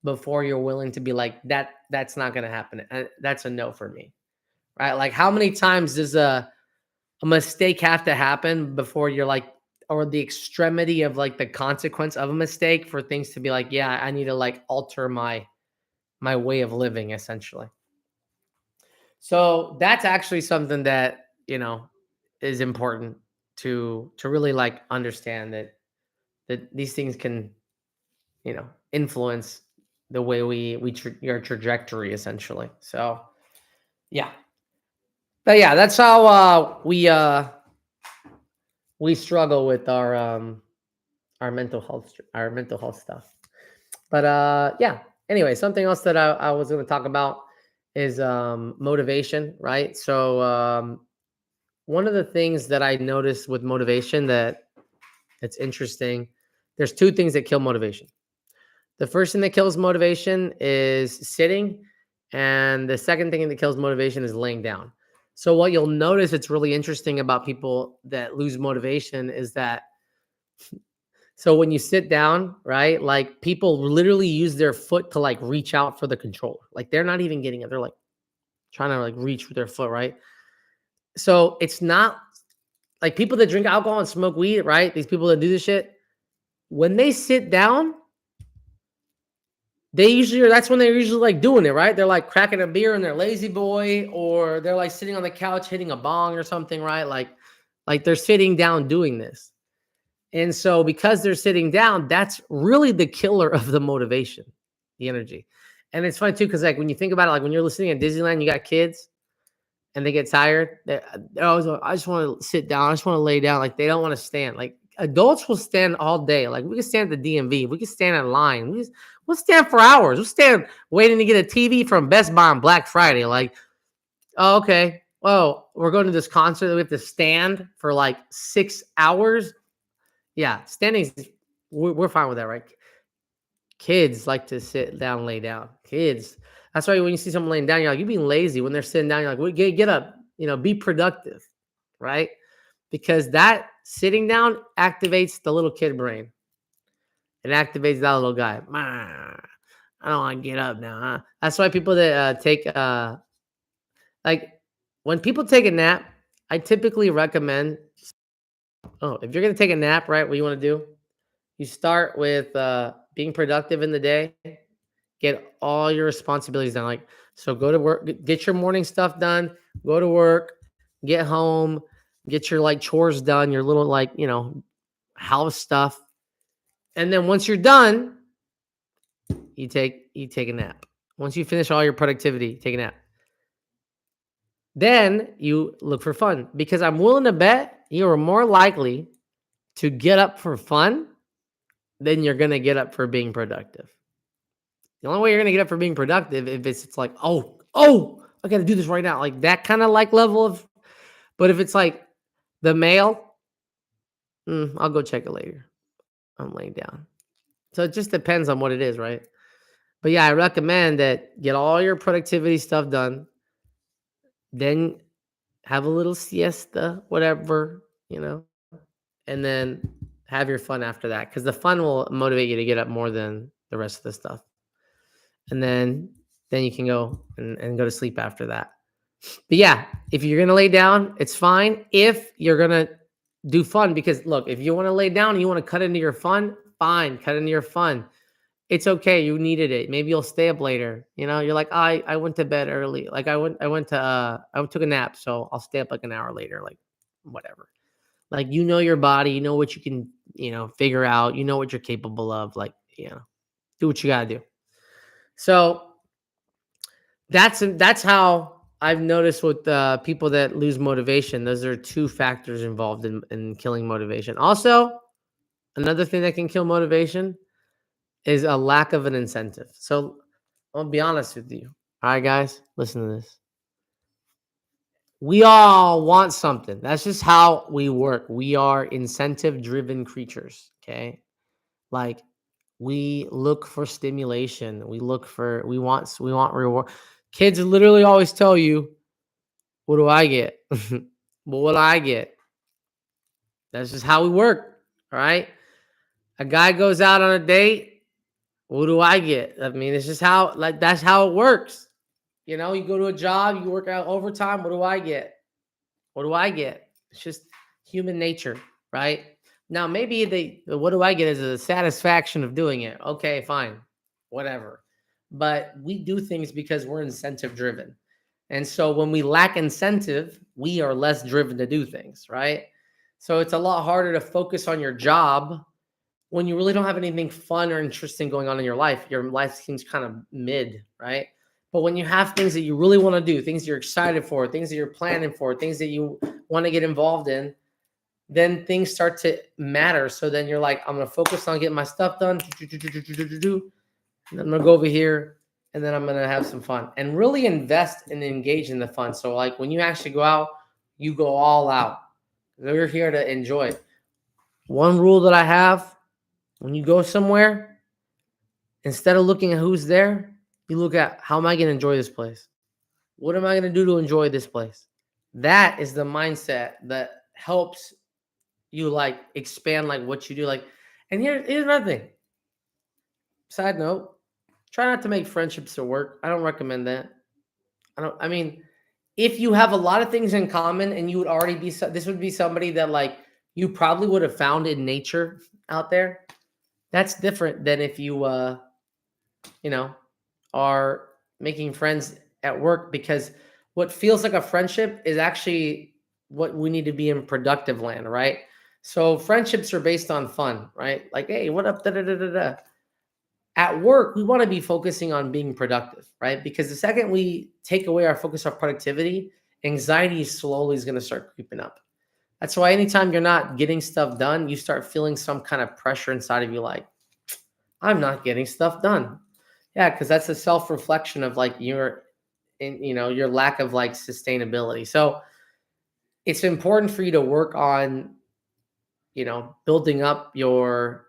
before you're willing to be like, that's not going to happen. And that's a no for me, right? Like, how many times does a mistake have to happen before you're like, or the extremity of like the consequence of a mistake for things to be like, yeah, I need to like alter my way of living essentially. So that's actually something that, is important to really like understand that these things can, influence the way your trajectory essentially. So yeah. But yeah, that's how we struggle with our mental health stuff. But yeah. Anyway, something else that I was going to talk about is motivation, right? So one of the things that I noticed with motivation that it's interesting. There's two things that kill motivation. The first thing that kills motivation is sitting, and the second thing that kills motivation is laying down. So what you'll notice it's really interesting about people that lose motivation is that, so when you sit down, right? Like people literally use their foot to like reach out for the controller. Like they're not even getting it. They're like trying to like reach with their foot, right? So it's not like people that drink alcohol and smoke weed, right? These people that do this shit, when they sit down, that's when they're usually like doing it, right? They're like cracking a beer in their lazy boy, or they're like sitting on the couch hitting a bong or something, right? Like they're sitting down doing this. And so because they're sitting down, that's really the killer of the motivation, the energy. And it's funny too, because like when you think about it, like when you're listening at Disneyland, you got kids and they get tired. They're always like, I just want to sit down. I just want to lay down. Like they don't want to stand. Like adults will stand all day. Like we can stand at the DMV. We can stand in line. We'll stand for hours. We'll stand waiting to get a TV from Best Buy on Black Friday. Like, oh, okay. Well, we're going to this concert that we have to stand for like 6 hours. Yeah, standing, we're fine with that, right? Kids like to sit down, lay down. Kids. That's why when you see someone laying down, you're like, you're being lazy. When they're sitting down, you're like, well, get up, be productive, right? Because that sitting down activates the little kid brain. It activates that little guy. I don't want to get up now. Huh? That's why people that take, like, when people take a nap, I typically recommend, if you're going to take a nap, right, what you want to do, you start with being productive in the day, get all your responsibilities done. Like, so go to work, get your morning stuff done, go to work, get home, get your like chores done, your little like, house stuff. And then once you're done, you take a nap. Once you finish all your productivity, take a nap. Then you look for fun, because I'm willing to bet you are more likely to get up for fun than you're going to get up for being productive. The only way you're going to get up for being productive if it's like, oh, I got to do this right now. Like that kind of like level of, but if it's like the mail, I'll go check it later. I'm laying down. So it just depends on what it is, right? But yeah, I recommend that get all your productivity stuff done. Then have a little siesta, whatever, and then have your fun after that. Because the fun will motivate you to get up more than the rest of the stuff. And then you can go and go to sleep after that. But yeah, if you're gonna lay down, it's fine. If you're gonna do fun, because look, if you want to lay down and you want to cut into your fun, fine, cut into your fun. It's okay. You needed it. Maybe you'll stay up later. You're like, I went to bed early. Like I took a nap, so I'll stay up like an hour later. Like whatever. Like your body, you know what you can, figure out. You know what you're capable of. Like do what you gotta do. So that's how I've noticed with people that lose motivation. Those are two factors involved in killing motivation. Also, another thing that can kill motivation is a lack of an incentive. So I'll be honest with you. All right, guys, listen to this. We all want something. That's just how we work. We are incentive driven creatures. Okay. Like we look for stimulation. We want reward. Kids literally always tell you, what do I get? But what do I get? That's just how we work. All right. A guy goes out on a date. What do I get? I mean, it's just how, like, that's how it works. You know, you go to a job, you work out overtime. What do I get? What do I get? It's just human nature, right? Now, maybe the what do I get is the satisfaction of doing it. Okay, fine, whatever. But we do things because we're incentive driven. And so when we lack incentive, we are less driven to do things, right? So it's a lot harder to focus on your job when you really don't have anything fun or interesting going on in your life. Your life seems kind of mid, right? But when you have things that you really want to do, things you're excited for, things that you're planning for, things that you want to get involved in, then things start to matter. So then you're like, I'm going to focus on getting my stuff done. And I'm going to go over here and then I'm going to have some fun and really invest and engage in the fun. So, like, when you actually go out, you go all out. We're here to enjoy it. One rule that I have: when you go somewhere, instead of looking at who's there, you look at, how am I going to enjoy this place? What am I going to do to enjoy this place? That is the mindset that helps you, like, expand, like, what you do. Like, and here's another thing. Side note: try not to make friendships at work. I don't recommend that. I mean, if you have a lot of things in common and you would already be, this would be somebody that, like, you probably would have found in nature out there. That's different than if you know, are making friends at work, because what feels like a friendship is actually what we need to be in productive land, right? So friendships are based on fun, right? Like, hey, what up? Da, da, da, da, da. At work, we want to be focusing on being productive, right? Because the second we take away our focus on productivity, anxiety slowly is going to start creeping up. That's why anytime you're not getting stuff done, you start feeling some kind of pressure inside of you, like, I'm not getting stuff done. Yeah, because that's a self-reflection of, like, your lack of, like, sustainability. So it's important for you to work on, building up your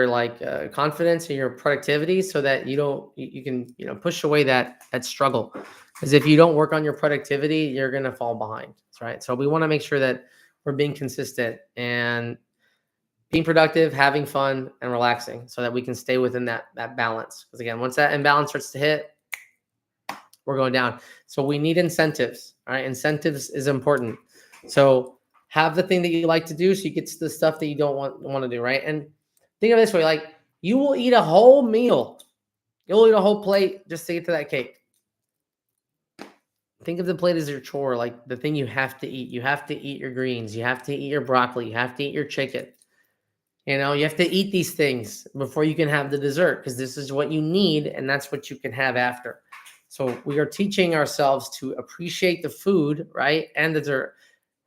like confidence and your productivity, so that you can, push away that struggle. Because if you don't work on your productivity, you're gonna fall behind. That's right. So we want to make sure that we're being consistent and being productive, having fun, and relaxing, so that we can stay within that balance. Because again, once that imbalance starts to hit, we're going down. So we need incentives. All right, incentives is important. So have the thing that you like to do, so you get to the stuff that you don't want to do. Right, and think of it this way: like, you will eat a whole meal, you'll eat a whole plate just to get to that cake. Think of the plate as your chore, like the thing you have to eat. You have to eat your greens. You have to eat your broccoli. You have to eat your chicken. You have to eat these things before you can have the dessert, because this is what you need and that's what you can have after. So we are teaching ourselves to appreciate the food, right? And the dessert.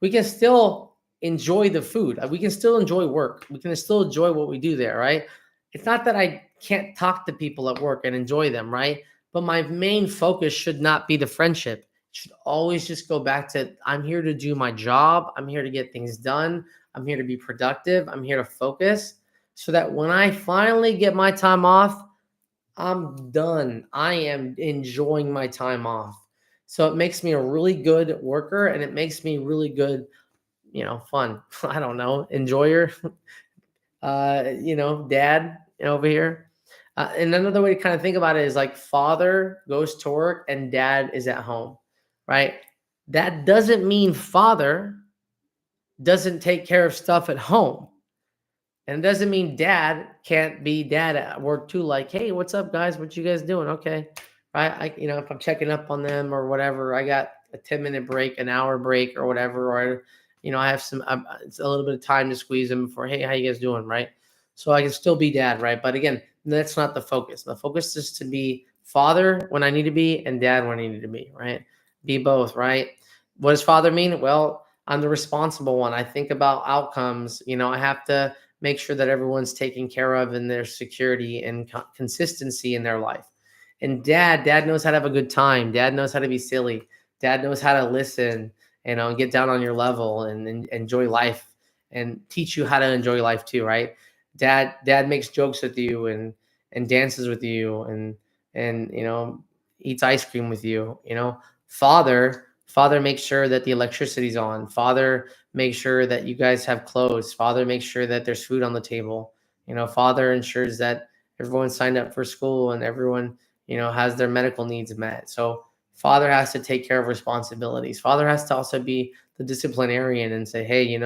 We can still enjoy the food. We can still enjoy work. We can still enjoy what we do there, right? It's not that I can't talk to people at work and enjoy them, right? But my main focus should not be the friendship. It should always just go back to, I'm here to do my job. I'm here to get things done. I'm here to be productive. I'm here to focus, so that when I finally get my time off, I'm done. I am enjoying my time off. So it makes me a really good worker, and it makes me really good, fun. I don't know, enjoyer, dad over here. And another way to kind of think about it is like, father goes to work and dad is at home, right? That doesn't mean father doesn't take care of stuff at home. And it doesn't mean dad can't be dad at work too. Like, hey, what's up, guys? What you guys doing? Okay. Right. If I'm checking up on them or whatever, I got a 10-minute break, an hour break or whatever, or, I have it's a little bit of time to squeeze them for, hey, how you guys doing? Right. So I can still be dad. Right. But again, that's not the focus. The focus is to be father when I need to be and dad when I need to be. Right. Be both. Right. What does father mean? Well, I'm the responsible one. I think about outcomes. I have to make sure that everyone's taken care of in their security and consistency in their life. And dad knows how to have a good time. Dad knows how to be silly. Dad knows how to listen, and get down on your level and enjoy life, and teach you how to enjoy life too, right? Dad makes jokes with you and dances with you, and eats ice cream with you. Father makes sure that the electricity's on. Father makes sure that you guys have clothes. Father makes sure that there's food on the table. Father ensures that everyone signed up for school and everyone has their medical needs met. So father has to take care of responsibilities. Father has to also be the disciplinarian and say, hey,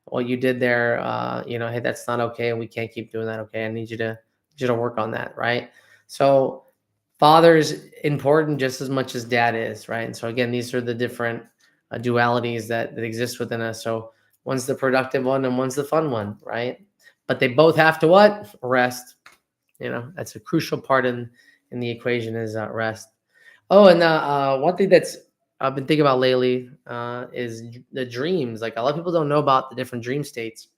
what you did there, hey, that's not okay, and we can't keep doing that. Okay, I need you to work on that, right? So father's important just as much as dad is, right? And so again, these are the different dualities that exist within us. So one's the productive one and one's the fun one, right? But they both have to what? Rest. That's a crucial part in the equation is rest. Oh, and one thing that's I've been thinking about lately is the dreams. Like a lot of people don't know about the different dream states.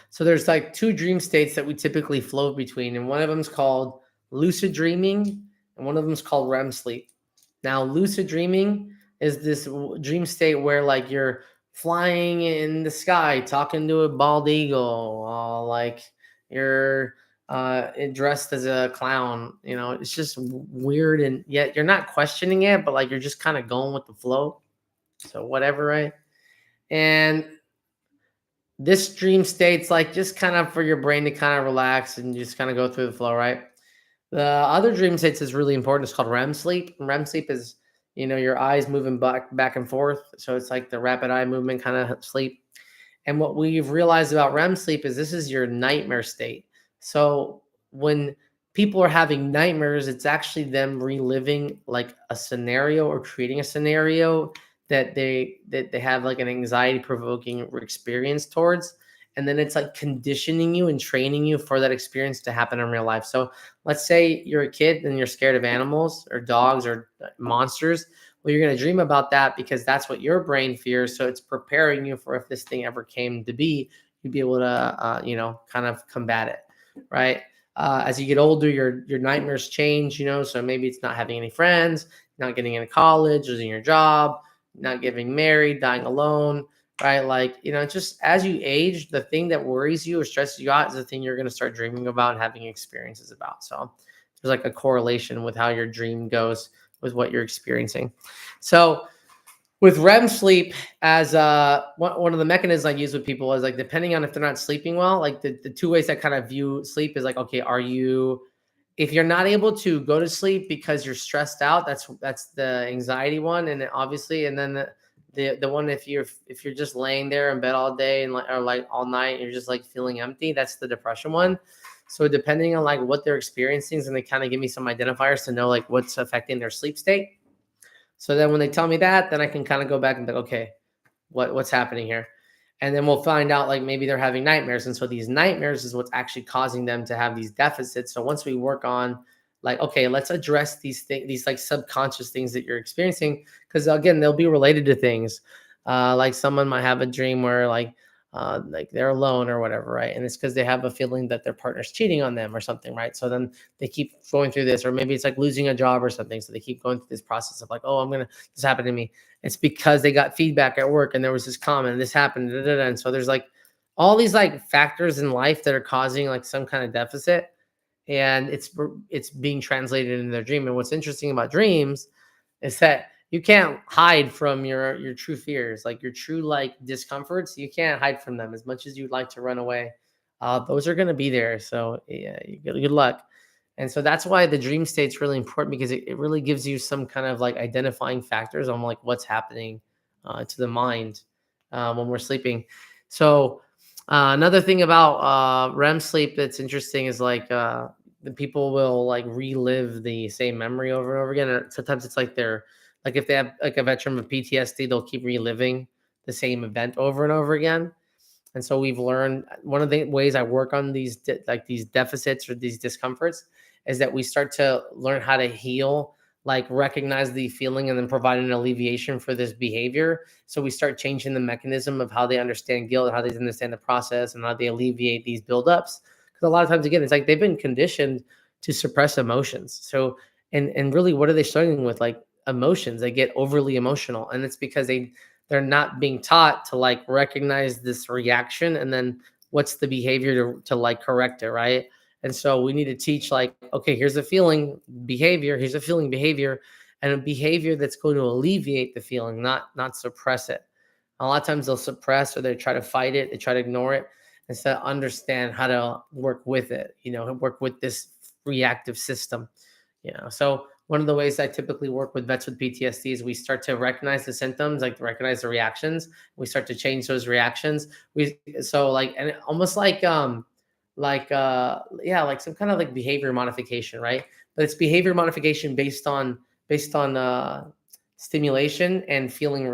So there's like two dream states that we typically float between, and one of them is called lucid dreaming, and one of them is called REM sleep. Now, lucid dreaming is this dream state where like you're flying in the sky, talking to a bald eagle, like you're dressed as a clown. It's just weird, and yet you're not questioning it, but like you're just kind of going with the flow. So whatever, right? And this dream state's like just kind of for your brain to kind of relax and just kind of go through the flow, right? The other dream states is really important. It's called REM sleep. And REM sleep is, your eyes moving back and forth. So it's like the rapid eye movement kind of sleep. And what we've realized about REM sleep is this is your nightmare state. So when people are having nightmares, it's actually them reliving like a scenario or creating a scenario that they have like an anxiety provoking experience towards. And then it's like conditioning you and training you for that experience to happen in real life. So let's say you're a kid and you're scared of animals or dogs or monsters. Well, you're going to dream about that because that's what your brain fears. So it's preparing you for if this thing ever came to be, you'd be able to, kind of combat it, right? As you get older, your nightmares change, so maybe it's not having any friends, not getting into college, losing your job, not getting married, dying alone, right? Like, just as you age, the thing that worries you or stresses you out is the thing you're going to start dreaming about and having experiences about. So there's like a correlation with how your dream goes with what you're experiencing. So with REM sleep, as one of the mechanisms I use with people is like, depending on if they're not sleeping well, like the two ways I kind of view sleep is like, okay, if you're not able to go to sleep because you're stressed out, that's the anxiety one, and obviously, and then the one if you're just laying there in bed all day and or like all night, and you're just like feeling empty, that's the depression one. So depending on like what they're experiencing, and they kind of give me some identifiers to know like what's affecting their sleep state. So then when they tell me that, then I can kind of go back and be like, okay, what's happening here? And then we'll find out like maybe they're having nightmares. And so these nightmares is what's actually causing them to have these deficits. So once we work on like, okay, let's address these things, these like subconscious things that you're experiencing, because again, they'll be related to things. Like someone might have a dream where like they're alone or whatever, right? And it's because they have a feeling that their partner's cheating on them or something, right? So then they keep going through this, or maybe it's like losing a job or something. So they keep going through this process of like, oh, this happened to me. It's because they got feedback at work and there was this comment and this happened. Da, da, da. And so there's like all these like factors in life that are causing like some kind of deficit, and it's being translated into their dream. And what's interesting about dreams is that you can't hide from your true fears, like your true like discomforts. You can't hide from them as much as you'd like to run away. Those are going to be there. So yeah, good luck. And so that's why the dream state's really important, because it really gives you some kind of like identifying factors on like what's happening to the mind when we're sleeping. So another thing about REM sleep that's interesting is like the people will like relive the same memory over and over again. And sometimes it's like they're like if they have like a veteran of PTSD, they'll keep reliving the same event over and over again. And so we've learned one of the ways I work on these deficits or these discomforts is that we start to learn how to heal, like recognize the feeling and then provide an alleviation for this behavior. So we start changing the mechanism of how they understand guilt, how they understand the process, and how they alleviate these buildups. Because a lot of times, again, it's like they've been conditioned to suppress emotions. So, and really, what are they struggling with? Like emotions. They get overly emotional, and it's because they're not being taught to like recognize this reaction and then what's the behavior to like correct it, right? And so we need to teach, like, okay, here's a feeling behavior, here's a feeling behavior, and a behavior that's going to alleviate the feeling, not suppress it. A lot of times they'll suppress, or they try to fight it, they try to ignore it, instead of understand how to work with it, work with this reactive system. So one of the ways I typically work with vets with PTSD is we start to recognize the symptoms, like recognize the reactions. We start to change those reactions. And almost like some kind of like behavior modification, right? But it's behavior modification based on stimulation and feeling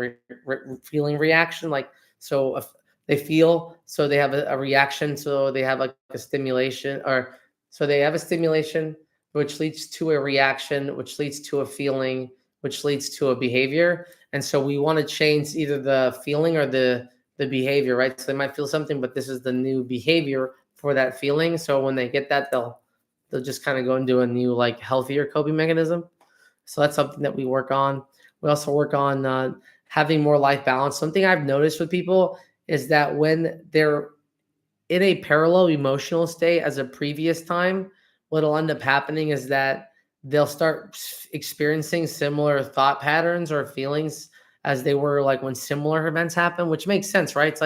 reaction. Like, so if they feel, so they have a reaction, so they have like a stimulation, or so they have a stimulation, which leads to a reaction, which leads to a feeling, which leads to a behavior. And so we want to change either the feeling or the behavior, right? So they might feel something, but this is the new behavior for that feeling. So when they get that, they'll just kind of go into a new, like, healthier coping mechanism. So that's something that we work on. We also work on having more life balance. Something I've noticed with people is that when they're in a parallel emotional state as a previous time, what'll end up happening is that they'll start experiencing similar thought patterns or feelings as they were like when similar events happen, which makes sense, right? It's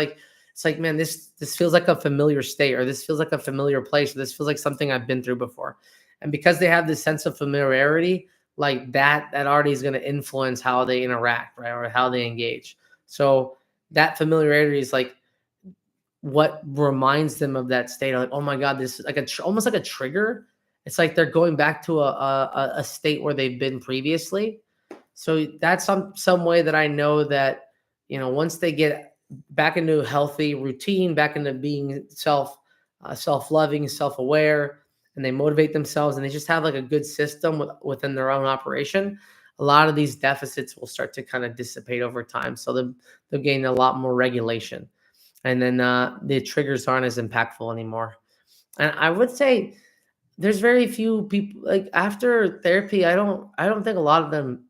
like, man, this feels like a familiar state, or this feels like a familiar place, or this feels like something I've been through before. And because they have this sense of familiarity, like that already is going to influence how they interact, right? Or how they engage. So that familiarity is like what reminds them of that state. Like, oh my God, this is like almost like a trigger. It's like they're going back to a state where they've been previously. So that's some way that I know that, once they get back into a healthy routine, back into being self-loving, self-aware, and they motivate themselves, and they just have like a good system within their own operation, a lot of these deficits will start to kind of dissipate over time. So they'll gain a lot more regulation, and then the triggers aren't as impactful anymore. And I would say there's very few people, like, after therapy. I don't think a lot of them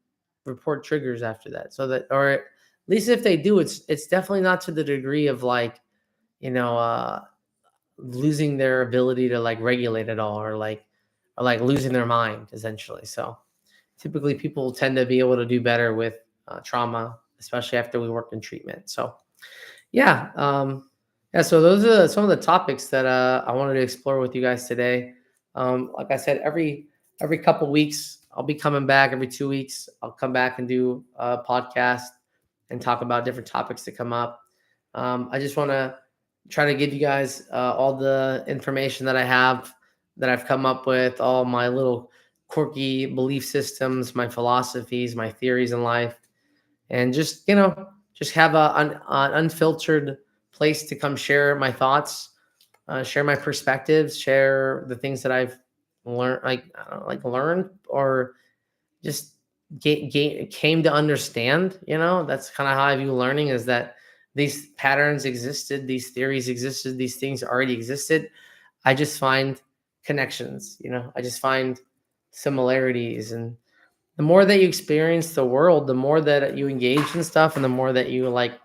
report triggers after that. So that, or at least if they do, it's definitely not to the degree of, like, you know uh losing their ability to, like, regulate it all, or like losing their mind essentially. So typically people tend to be able to do better with trauma, especially after we work in treatment. So yeah. Yeah. So those are some of the topics that I wanted to explore with you guys today. Like I said, every couple weeks I'll be coming back. Every 2 weeks I'll come back and do a podcast and talk about different topics that come up. I just want to try to give you guys all the information that I have, that I've come up with, all my little quirky belief systems, my philosophies, my theories in life, and just have an unfiltered place to come share my thoughts, share my perspectives, share the things that I've learned, like learned, or just came to understand. That's kind of how I view learning, is that these patterns existed, these theories existed, these things already existed. I just find connections. I just find similarities. And the more that you experience the world, the more that you engage in stuff, and the more that you, like,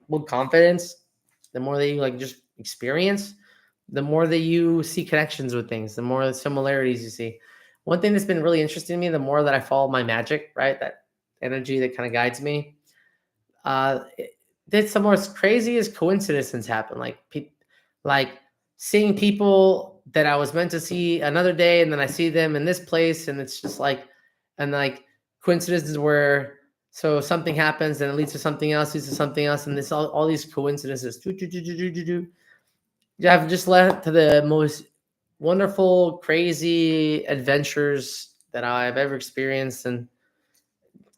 build confidence, the more that you, like, just experience, the more that you see connections with things, the more similarities you see. One thing that's been really interesting to me, the more that I follow my magic, right? That energy that kind of guides me. Did some more craziest coincidences happen, like seeing people that I was meant to see another day, and then I see them in this place, and it's just like, and like coincidences where, so something happens and it leads to something else, leads to something else, and this all these coincidences have just led to the most wonderful, crazy adventures that I've ever experienced, and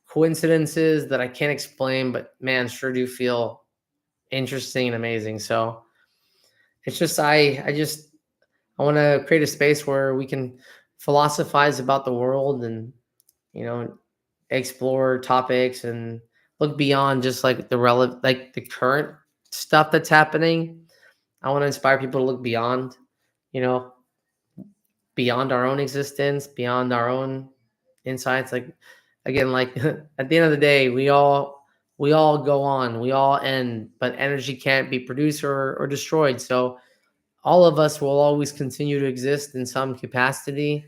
coincidences that I can't explain, but man, sure do feel interesting and amazing. So it's just, I want to create a space where we can philosophize about the world, and you know explore topics, and look beyond just like the current stuff that's happening. I want to inspire people to look beyond, you know, beyond our own existence, beyond our own insights. Like, again, like at the end of the day, we all go on, we all end, but energy can't be produced or destroyed. So all of us will always continue to exist in some capacity.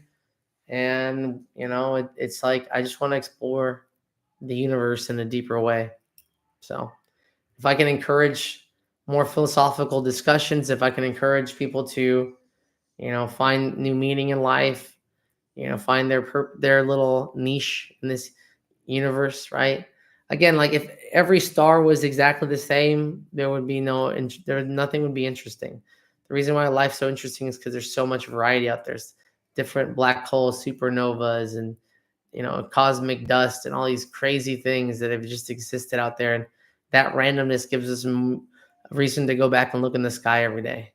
And, it's like I just want to explore the universe in a deeper way. So if I can encourage more philosophical discussions, if I can encourage people to, find new meaning in life, find their little niche in this universe, right? Again, like if every star was exactly the same, there would be nothing would be interesting. The reason why life's so interesting is because there's so much variety out there. There's different black holes, supernovas, and cosmic dust, and all these crazy things that have just existed out there. And that randomness gives us a reason to go back and look in the sky every day.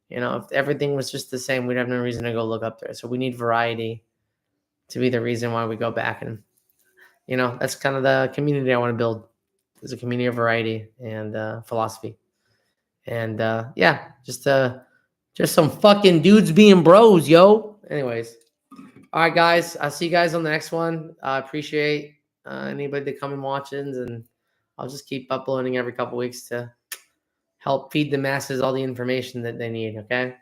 If everything was just the same, we'd have no reason to go look up there. So we need variety to be the reason why we go back. And that's kind of the community I want to build. There's a community of variety and philosophy. And yeah, just some fucking dudes being bros, yo. Anyways, all right, guys. I'll see you guys on the next one. I appreciate anybody that come and watches, and I'll just keep uploading every couple weeks to help feed the masses all the information that they need. Okay.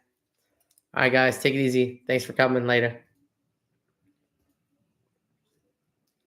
All right, guys. Take it easy. Thanks for coming. Later.